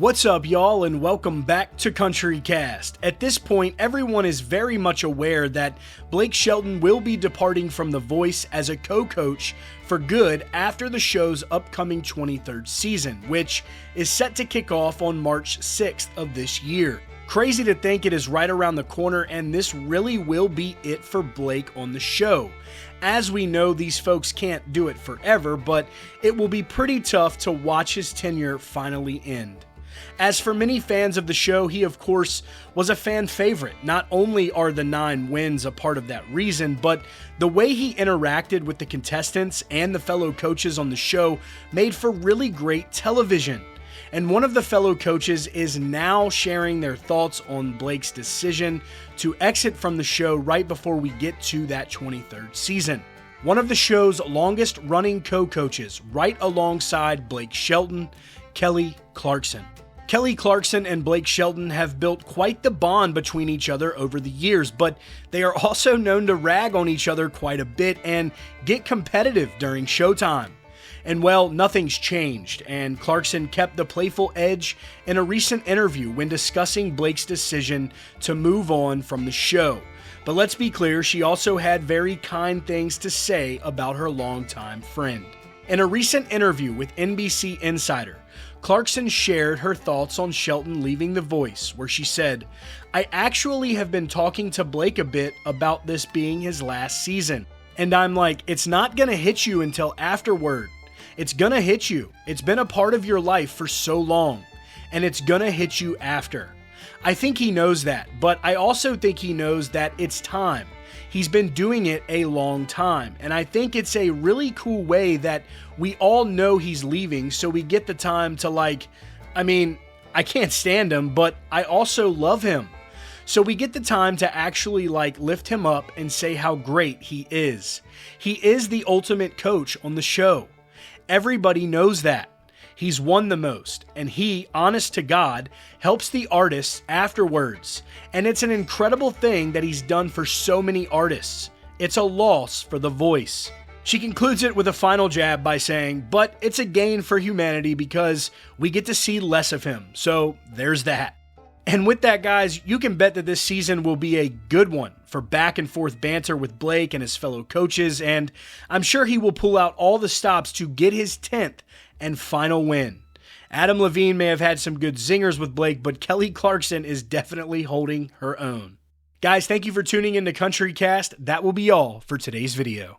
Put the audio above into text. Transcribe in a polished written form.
What's up, y'all, and welcome back to CountryCast. At this point, everyone is very much aware that Blake Shelton will be departing from The Voice as a co-coach for good after the show's upcoming 23rd season, which is set to kick off on March 6th of this year. Crazy to think it is right around the corner, and this really will be it for Blake on the show. As we know, these folks can't do it forever, but it will be pretty tough to watch his tenure finally end. As for many fans of the show, he of course was a fan favorite. Not only are the 9 wins a part of that reason, but the way he interacted with the contestants and the fellow coaches on the show made for really great television. And one of the fellow coaches is now sharing their thoughts on Blake's decision to exit from the show right before we get to that 23rd season. One of the show's longest running co-coaches, right alongside Blake Shelton, Kelly Clarkson. Kelly Clarkson and Blake Shelton have built quite the bond between each other over the years, but they are also known to rag on each other quite a bit and get competitive during showtime. And well, nothing's changed, and Clarkson kept the playful edge in a recent interview when discussing Blake's decision to move on from the show. But let's be clear, she also had very kind things to say about her longtime friend. In a recent interview with NBC Insider, Clarkson shared her thoughts on Shelton leaving The Voice, where she said, "I actually have been talking to Blake a bit about this being his last season. And I'm like, it's not gonna hit you until afterward. It's gonna hit you. It's been a part of your life for so long, and it's gonna hit you after. I think he knows that, but I also think he knows that it's time. He's been doing it a long time, and I think it's a really cool way that we all know he's leaving, so we get the time to I can't stand him, but I also love him. So we get the time to actually lift him up and say how great he is. He is the ultimate coach on the show. Everybody knows that. He's won the most, and he, honest to God, helps the artists afterwards. And it's an incredible thing that he's done for so many artists. It's a loss for The Voice." She concludes it with a final jab by saying, "But it's a gain for humanity because we get to see less of him, so there's that." And with that, guys, you can bet that this season will be a good one for back and forth banter with Blake and his fellow coaches, and I'm sure he will pull out all the stops to get his 10th and final win. Adam Levine may have had some good zingers with Blake, but Kelly Clarkson is definitely holding her own. Guys, thank you for tuning in to CountryCast. That will be all for today's video.